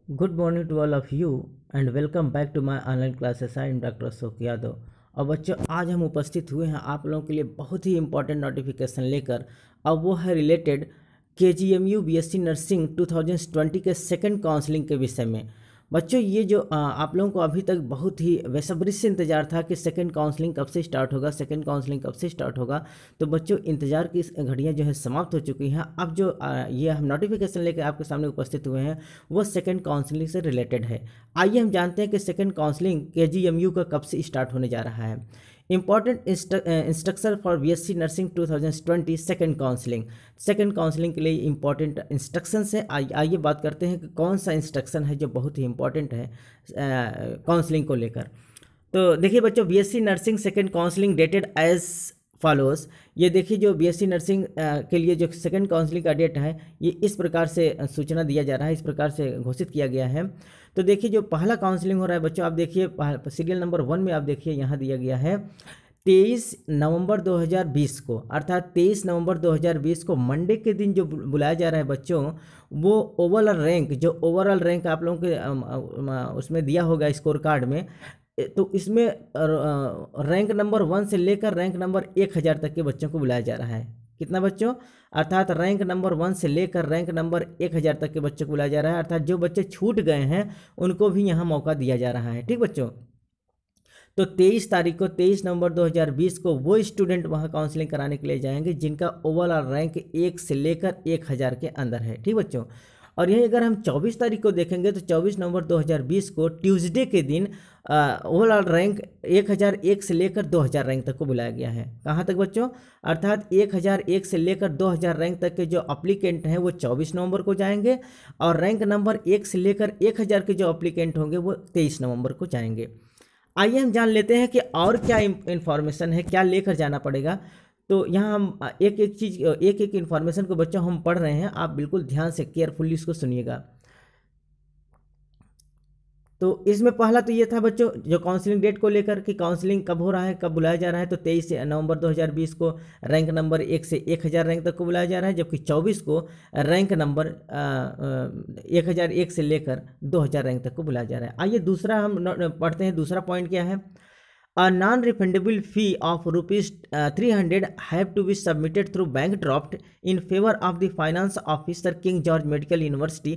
Good morning to all of you and welcome back to my online classes. I am doctor Ashok Yadav. और बच्चों, आज हम उपस्थित हुए हैं आप लोगों के लिए बहुत ही इंपॉर्टेंट नोटिफिकेशन लेकर। अब वो है रिलेटेड KGMU BSc नर्सिंग 2020 के सेकंड काउंसलिंग के विषय में। बच्चों, ये जो आप लोगों को अभी तक बहुत ही बेसब्री से इंतज़ार था कि सेकंड काउंसलिंग कब से स्टार्ट होगा, सेकंड काउंसलिंग कब से स्टार्ट होगा। तो बच्चों, इंतज़ार की घड़ियाँ जो है समाप्त हो चुकी हैं। अब जो ये हम नोटिफिकेशन लेकर आपके सामने उपस्थित हुए हैं वो सेकंड काउंसलिंग से रिलेटेड है। आइए हम जानते हैं कि सेकंड काउंसलिंग KGMU का कब से स्टार्ट होने जा रहा है। Important instruction for BSc nursing 2020 second counselling के लिए इंपॉर्टेंट इंस्ट्रक्शंस है। आइए बात करते हैं कि कौन सा इंस्ट्रक्शन है जो बहुत ही इंपॉर्टेंट है काउंसलिंग को लेकर। तो देखिए बच्चों, BSc nursing second counselling dated as follows. ये देखिए, जो BSc नर्सिंग के लिए जो सेकंड काउंसलिंग का डेट है ये इस प्रकार से सूचना दिया जा रहा है, इस प्रकार से घोषित किया गया है। तो देखिए, जो पहला काउंसलिंग हो रहा है बच्चों, आप देखिए सीरियल नंबर 1 में आप देखिए यहाँ दिया गया है 23 नवंबर 2020 को, अर्थात 23 नवंबर 2020 को मंडे के दिन जो बुलाया जा रहा है बच्चों, वो ओवरऑल रैंक आप लोगों के उसमें दिया होगा स्कोर कार्ड में। तो इसमें रैंक नंबर 1 से लेकर रैंक नंबर 1000 तक के बच्चों को बुलाया जा रहा है। कितना बच्चों? अर्थात रैंक नंबर 1 से लेकर रैंक नंबर 1000 तक के बच्चों को बुलाया जा रहा है। अर्थात जो बच्चे छूट गए हैं उनको भी यहाँ मौका दिया जा रहा है। ठीक बच्चों, तो 23 तारीख को 23 नवंबर 2020 को वो स्टूडेंट वहाँ काउंसलिंग कराने के लिए जाएंगे जिनका ओवरऑल रैंक 1 से लेकर 1000 के अंदर है। ठीक बच्चों, और यही अगर हम 24 तारीख को देखेंगे तो 24 नवंबर 2020 को ट्यूसडे के दिन ओवरऑल रैंक 1001 से लेकर 2000 रैंक तक को बुलाया गया है। कहाँ तक बच्चों? अर्थात 1001 से लेकर 2000 रैंक तक के जो अप्लीकेंट हैं वो 24 नवंबर को जाएंगे, और रैंक नंबर 1 से लेकर 1000 के जो अप्लीकेंट होंगे वो 23 नवंबर को जाएंगे। आइए हम जान लेते हैं कि और क्या इन्फॉर्मेशन है, क्या लेकर जाना पड़ेगा। तो यहाँ हम एक एक इन्फॉर्मेशन को बच्चों हम पढ़ रहे हैं, आप बिल्कुल ध्यान से केयरफुली इसको सुनिएगा। तो इसमें पहला तो ये था बच्चों, जो काउंसलिंग डेट को लेकर कि काउंसलिंग कब हो रहा है, कब बुलाया जा रहा है। तो 23 नवंबर 2020 को रैंक नंबर 1 से 1000 रैंक तक को बुलाया जा रहा है, जबकि 24 को रैंक नंबर 1001 से लेकर 2000 रैंक तक को बुलाया जा रहा है। आइए दूसरा हम पढ़ते हैं। दूसरा पॉइंट क्या है? A non-refundable fee of rupees 300 have to be submitted through bank draft in favor of the finance officer, King George Medical University,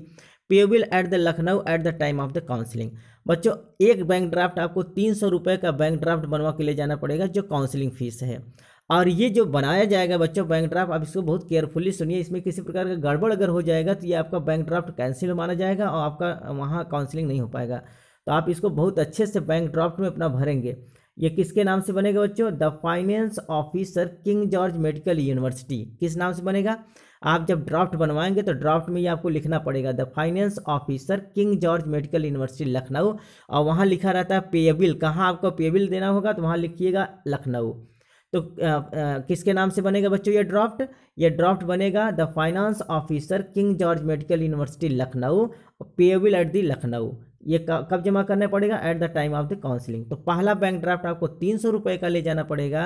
payable at the Lucknow at the time of the counseling। बच्चों, एक bank draft आपको 300 रुपये का bank draft बनवा के ले जाना पड़ेगा जो काउंसलिंग फीस है। और ये जो बनाया जाएगा बच्चों बैंक ड्राफ्ट, आप इसको बहुत केयरफुली सुनिए। इसमें किसी प्रकार का गड़बड़ अगर हो जाएगा तो ये आपका बैंक ड्राफ्ट कैंसिल माना जाएगा और आपका वहाँ काउंसलिंग नहीं हो पाएगा। तो आप इसको बहुत अच्छे से बैंक ड्राफ्ट में अपना भरेंगे। ये किसके नाम से बनेगा बच्चों? The finance officer, king George medical university. किस नाम से बनेगा? आप जब ड्राफ्ट बनवाएंगे तो ड्राफ्ट में ये आपको लिखना पड़ेगा the finance officer, king George medical university Lucknow. और वहाँ लिखा रहता है पेएबल, कहाँ आपको पेएबल देना होगा तो वहाँ लिखिएगा लखनऊ। तो किसके नाम से बनेगा बच्चों ये ड्राफ्ट? ये ड्राफ्ट बनेगा the finance officer, king George medical university Lucknow, payable at the Lucknow. ये कब जमा करना पड़ेगा? At the time of the counselling. तो पहला बैंक ड्राफ्ट आपको 300 रुपये का ले जाना पड़ेगा,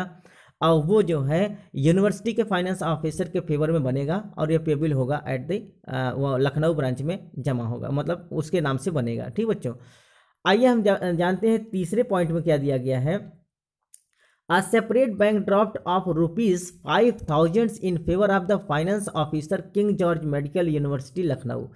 और वो जो है यूनिवर्सिटी के फाइनेंस ऑफिसर के फेवर में बनेगा, और ये पेबल होगा एट द वो लखनऊ ब्रांच में जमा होगा, मतलब उसके नाम से बनेगा। ठीक बच्चों, आइए हम जानते हैं तीसरे पॉइंट में क्या दिया गया है। A separate bank draft of rupees 5000 in favor of the finance officer, King George Medical University Lucknow.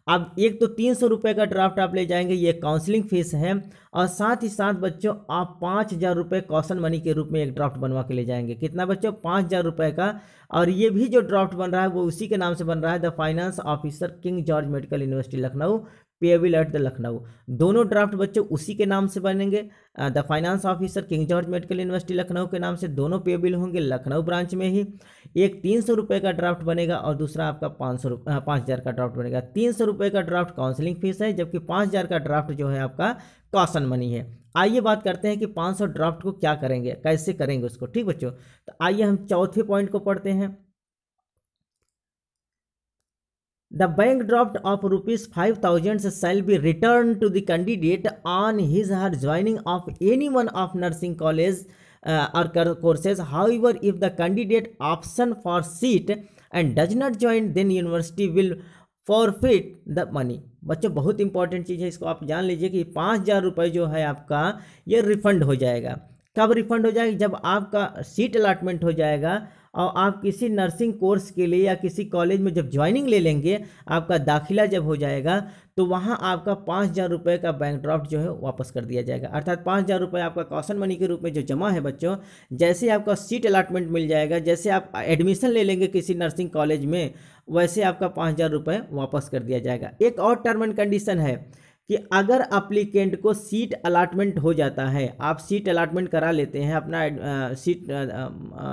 अब एक तो 300 रुपये का ड्राफ्ट आप ले जाएंगे, ये काउंसलिंग फीस है, और साथ ही साथ बच्चों आप 5000 रुपये कॉशन मनी के रूप में एक ड्राफ्ट बनवा के ले जाएंगे। कितना बच्चों? 5000 रुपये का। और ये भी जो ड्राफ्ट बन रहा है वो उसी के नाम से बन रहा है, the finance officer, king George medical university Lucknow, payable at the Lucknow. दोनों ड्राफ्ट बच्चों उसी के नाम से बनेंगे, the finance officer, king George medical university Lucknow के नाम से दोनों पेएबल होंगे लखनऊ ब्रांच में ही। एक 300 रुपये का ड्राफ्ट बनेगा और दूसरा आपका 5000 का ड्राफ्ट बनेगा। 300 रुपये का ड्राफ्ट काउंसलिंग फीस है, जबकि 5000 का ड्राफ्ट जो है आपका कॉशन मनी है। आइए बात करते हैं कि 500 ड्राफ्ट को क्या करेंगे, कैसे करेंगे उसको। ठीक बच्चों, तो आइए हम चौथे पॉइंट को पढ़ते हैं। The bank draft of rupees 5000 shall be returned to the candidate on his or her joining of any one of nursing college or courses. However, if the candidate option for seat and does not join, then university will forfeit the money. बच्चों बहुत important चीज़ है, इसको आप जान लीजिए कि 5,000 रुपये जो है आपका ये रिफंड हो जाएगा। कब रिफंड हो जाएगा? जब आपका सीट अलॉटमेंट हो जाएगा और आप किसी नर्सिंग कोर्स के लिए या किसी कॉलेज में जब ज्वाइनिंग ले लेंगे, आपका दाखिला जब हो जाएगा, तो वहाँ आपका 5,000 रुपये का बैंक ड्राफ्ट जो है वापस कर दिया जाएगा। अर्थात 5,000 रुपये आपका कॉशन मनी के रूप में जो जमा है बच्चों, जैसे आपका सीट अलॉटमेंट मिल जाएगा, जैसे आप एडमिशन ले लेंगे किसी नर्सिंग कॉलेज में, वैसे आपका 5,000 रुपये वापस कर दिया जाएगा। एक और टर्म एंड कंडीशन है कि अगर अप्लीकेंट को सीट अलॉटमेंट हो जाता है, आप सीट अलॉटमेंट करा लेते हैं, अपना सीट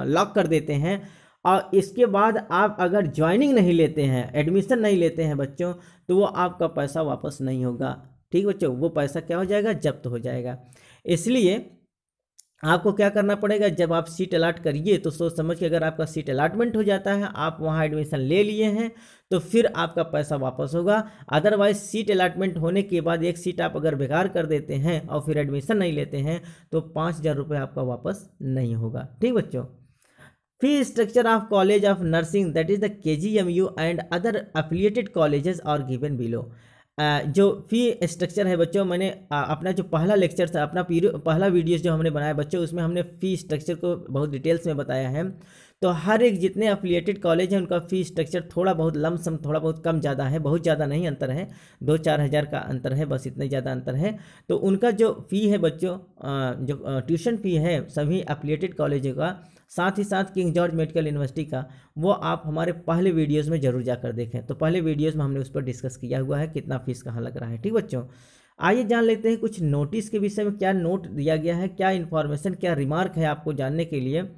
लॉक कर देते हैं, और इसके बाद आप अगर ज्वाइनिंग नहीं लेते हैं, एडमिशन नहीं लेते हैं बच्चों, तो वो आपका पैसा वापस नहीं होगा। ठीक बच्चों, वो पैसा क्या हो जाएगा? जब्त हो जाएगा। इसलिए आपको क्या करना पड़ेगा, जब आप सीट अलॉट करिए तो सोच समझ के, अगर आपका सीट अलॉटमेंट हो जाता है, आप वहाँ एडमिशन ले लिए हैं, तो फिर आपका पैसा वापस होगा। अदरवाइज सीट अलॉटमेंट होने के बाद एक सीट आप अगर बेकार कर देते हैं और फिर एडमिशन नहीं लेते हैं, तो 5,000 रुपये आपका वापस नहीं होगा। ठीक बच्चों। Fee structure of college of nursing that is the KGMU and other affiliated colleges are given below. जो फी स्ट्रक्चर है बच्चों, मैंने अपना जो पहला लेक्चर था, अपना पहला वीडियो जो हमने बनाया बच्चों, उसमें हमने फ़ी स्ट्रक्चर को बहुत डिटेल्स में बताया है। तो हर एक जितने एफिलिएटेड कॉलेज हैं उनका फ़ी स्ट्रक्चर थोड़ा बहुत लमसम, थोड़ा बहुत कम ज़्यादा है, बहुत ज़्यादा नहीं अंतर है, 2-4 हज़ार का अंतर है, बस इतना ज़्यादा अंतर है। तो उनका जो फ़ी है बच्चों, जो ट्यूशन फ़ी है सभी एफिलिएटेड कॉलेजों का, साथ ही साथ किंग जॉर्ज मेडिकल यूनिवर्सिटी का, वो आप हमारे पहले वीडियोस में ज़रूर जाकर देखें। तो पहले वीडियोस में हमने उस पर डिस्कस किया हुआ है कितना फीस कहाँ लग रहा है। ठीक बच्चों, आइए जान लेते हैं कुछ नोटिस के विषय में, क्या नोट दिया गया है, क्या इन्फॉर्मेशन, क्या रिमार्क है आपको जानने के लिए।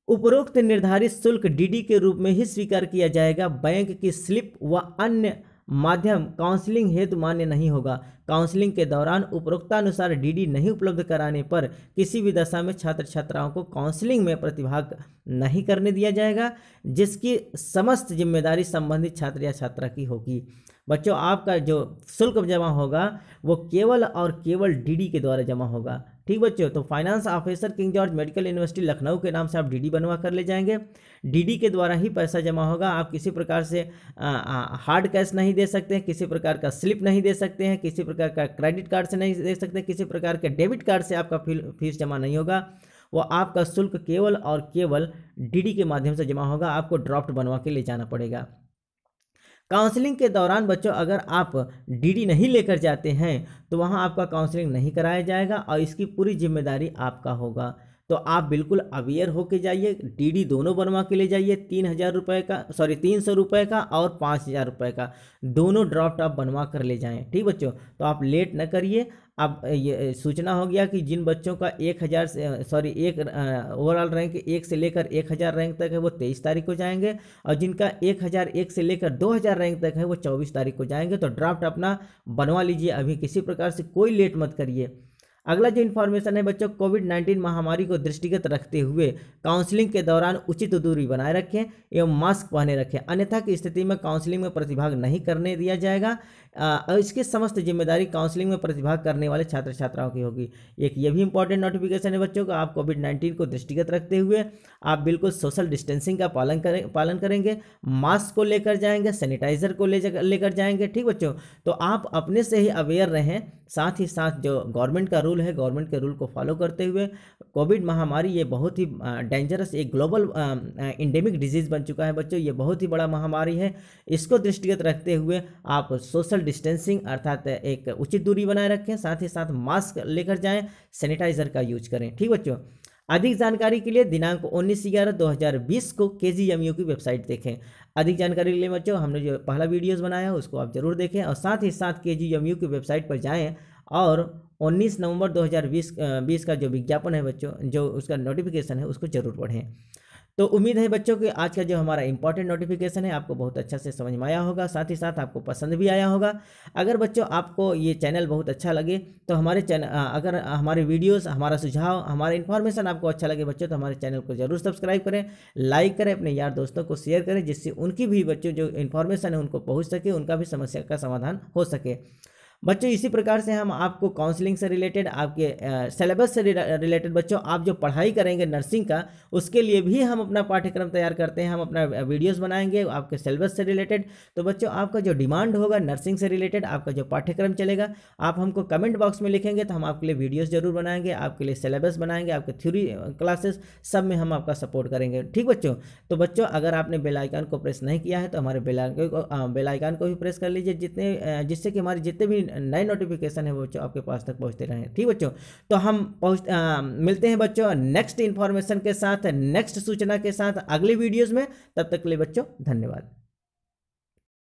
उपरोक्त निर्धारित शुल्क DD के रूप में ही स्वीकार किया जाएगा। बैंक की स्लिप व अन्य माध्यम काउंसलिंग हेतु मान्य नहीं होगा। काउंसलिंग के दौरान उपरोक्तानुसार DD नहीं उपलब्ध कराने पर किसी भी दशा में छात्र छात्राओं को काउंसलिंग में प्रतिभाग नहीं करने दिया जाएगा, जिसकी समस्त जिम्मेदारी संबंधित छात्र या छात्रा की होगी। बच्चों, आपका जो शुल्क जमा होगा वो केवल और केवल DD के द्वारा जमा होगा। ठीक बच्चों, तो finance officer king George medical university Lucknow के नाम से आप DD बनवा कर ले जाएंगे। DD के द्वारा ही पैसा जमा होगा। आप किसी प्रकार से हार्ड कैश नहीं दे सकते हैं, किसी प्रकार का स्लिप नहीं दे सकते हैं, किसी प्रकार का क्रेडिट कार्ड से नहीं दे सकते, किसी प्रकार के डेबिट कार्ड से आपका फीस जमा नहीं होगा। वो आपका शुल्क केवल और केवल DD के माध्यम से जमा होगा। आपको ड्राफ्ट बनवा के ले जाना पड़ेगा। काउंसलिंग के दौरान बच्चों, अगर आप DD नहीं लेकर जाते हैं तो वहाँ आपका काउंसलिंग नहीं कराया जाएगा और इसकी पूरी जिम्मेदारी आपका होगा। तो आप बिल्कुल अवेयर होके जाइए, DD दोनों बनवा के ले जाइए। 3,000 रुपये का, 300 रुपये का और 5,000 रुपये का, दोनों ड्राफ्ट आप बनवा कर ले जाएं। ठीक बच्चों, तो आप लेट न करिए। अब ये सूचना हो गया कि जिन बच्चों का 1,000 एक ओवरऑल रैंक 1 से लेकर 1,000 रैंक तक है वो 23 तारीख को जाएंगे, और जिनका 1,001 से लेकर 2,000 रैंक तक है वो 24 तारीख को जाएंगे। तो ड्राफ्ट अपना बनवा लीजिए अभी, किसी प्रकार से कोई लेट मत करिए। अगला जो इन्फॉर्मेशन है बच्चों, कोविड-19 महामारी को दृष्टिगत रखते हुए काउंसलिंग के दौरान उचित दूरी बनाए रखें एवं मास्क पहने रखें, अन्यथा की स्थिति में काउंसलिंग में प्रतिभाग नहीं करने दिया जाएगा। और इसकी समस्त जिम्मेदारी काउंसलिंग में प्रतिभाग करने वाले छात्र छात्राओं की होगी। एक ये भी इंपॉर्टेंट नोटिफिकेशन है बच्चों का, आप कोविड-19 को दृष्टिगत रखते हुए आप बिल्कुल सोशल डिस्टेंसिंग का पालन करेंगे, मास्क को लेकर जाएंगे, सैनिटाइजर को लेकर जाएंगे। ठीक बच्चों, तो आप अपने से ही अवेयर रहें, साथ ही साथ जो गवर्नमेंट का रूल है, गवर्नमेंट के रूल को फॉलो करते हुए। कोविड महामारी ये बहुत ही डेंजरस, एक ग्लोबल इंडेमिक डिजीज़ बन चुका है बच्चों, ये बहुत ही बड़ा महामारी है। इसको दृष्टिगत रखते हुए आप सोशल डिस्टेंसिंग अर्थात एक उचित दूरी बनाए रखें, साथ ही साथ मास्क लेकर जाएं, सैनिटाइजर का यूज करें। ठीक बच्चों, अधिक जानकारी के लिए दिनांक 19/11/2020 को KGMU की वेबसाइट देखें। अधिक जानकारी के लिए बच्चों हमने जो पहला वीडियोस बनाया है उसको आप जरूर देखें, और साथ ही साथ KGMU की वेबसाइट पर जाएं और 19 नवंबर 2020 का जो विज्ञापन है बच्चों, जो उसका नोटिफिकेशन है उसको जरूर पढ़ें। तो उम्मीद है बच्चों कि आज का जो हमारा इंपॉर्टेंट नोटिफिकेशन है आपको बहुत अच्छा से समझ में आया होगा, साथ ही साथ आपको पसंद भी आया होगा। अगर बच्चों आपको ये चैनल बहुत अच्छा लगे तो हमारे चैनल, अगर हमारे वीडियोस, हमारा सुझाव, हमारा इन्फॉर्मेशन आपको अच्छा लगे बच्चों, तो हमारे चैनल को जरूर सब्सक्राइब करें, लाइक करें, अपने यार दोस्तों को शेयर करें, जिससे उनकी भी बच्चों जो इन्फॉर्मेशन है उनको पहुँच सके, उनका भी समस्या का समाधान हो सके। बच्चों इसी प्रकार से हम आपको काउंसलिंग से रिलेटेड, आपके सिलेबस से रिलेटेड बच्चों आप जो पढ़ाई करेंगे नर्सिंग का, उसके लिए भी हम अपना पाठ्यक्रम तैयार करते हैं। हम अपना वीडियोस बनाएंगे आपके सिलेबस से रिलेटेड। तो बच्चों आपका जो डिमांड होगा नर्सिंग से रिलेटेड, आपका जो पाठ्यक्रम चलेगा, आप हमको कमेंट बॉक्स में लिखेंगे तो हम आपके लिए वीडियोस जरूर बनाएंगे, आपके लिए सिलेबस बनाएंगे, आपके थ्योरी क्लासेस सब में हम आपका सपोर्ट करेंगे। ठीक बच्चों, तो बच्चों अगर आपने बेल आइकन को प्रेस नहीं किया है तो हमारे बेल आइकन को भी प्रेस कर लीजिए, जिससे कि हमारे जितने भी नए नोटिफिकेशन है वो बच्चों आपके पास तक पहुंचते रहें। ठीक बच्चों, तो हम मिलते हैं बच्चों नेक्स्ट इन्फॉर्मेशन के साथ, नेक्स्ट सूचना के साथ अगली वीडियोस में। तब तक के लिए बच्चों धन्यवाद।